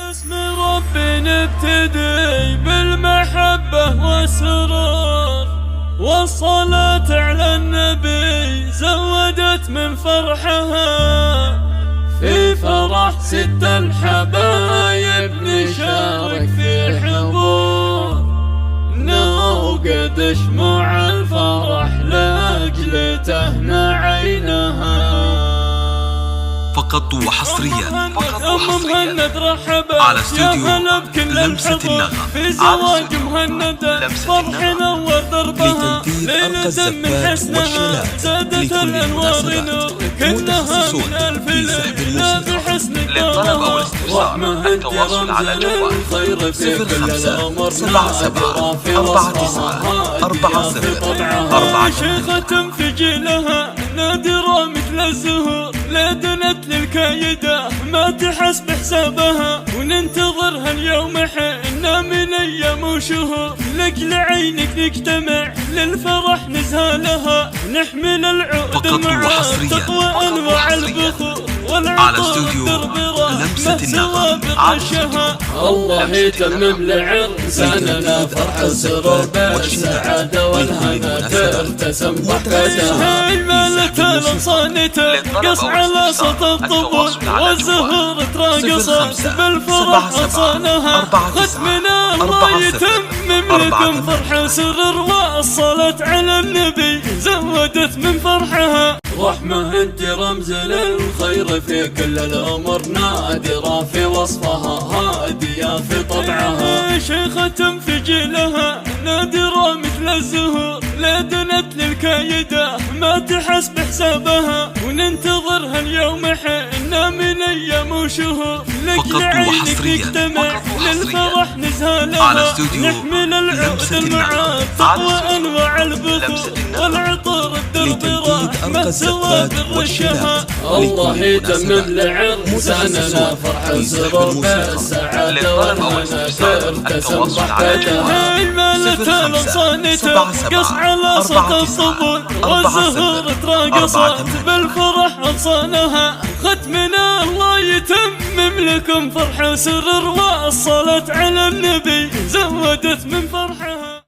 باسم ربي نبتدي بالمحبة والسرور، والصلاة على النبي زودت من فرحها. في فرح ست الحبايب نشارك في حضور، نوقد شموع الفرح لأجل تهنى عينها. فقط وحصريا على استوديو لمسة النغم. في زواج مهندة فرح نور دربها، ليلة من حسنها زادت الأنوار نور، كلها من الفيل لا بحسن للطلب أو الاستفسار التواصل على جوال 05 شيخة في جيلها نادرة مثل الزهور، لا دنت للكايدة ما تحس بحسابها، وننتظرها اليوم حنا من أيام وشهور، لك لعينك نجتمع للفرح نزهالها، نحمل العود مع التقوى أنواع البخور، على استوديو لمسة النغم. الله يتمم لعرساننا فرح السرور بالسعادة والهنا ترتسم ضحكتها. مالتها الانصانته قص على صوت الطبول، والزهور تراقصت بالفرح أغصانها، ختمنا الله يتمم لكم فرح سرر، والصلاة على النبي زودت من فرحها. رحمة انت رمز للخير في كل الأمور، نادرة في وصفها هادية في طبعها، شيخة في جيلها نادرة مثل الزهور، لا دنت للكايدة ما تحس بحسابها، وننتظرها اليوم حنا من أيام وشهور، لك لعينك نجتمع للفرح نزهالها، نحمل العود مع التقوى أنواع البخور، والعطر الدرب رحمة سواد الرشها. الله يتمم لعرساننا فرح سرور بالسعادة والهنا ترتسم ضحكتها. مالتها الانصانته قص على صوت الطبول، والزهور تراقصت بالفرح أغصانها، ختمنا الله يتمم لكم فرح سرر، والصلاة على النبي زودت من فرحها.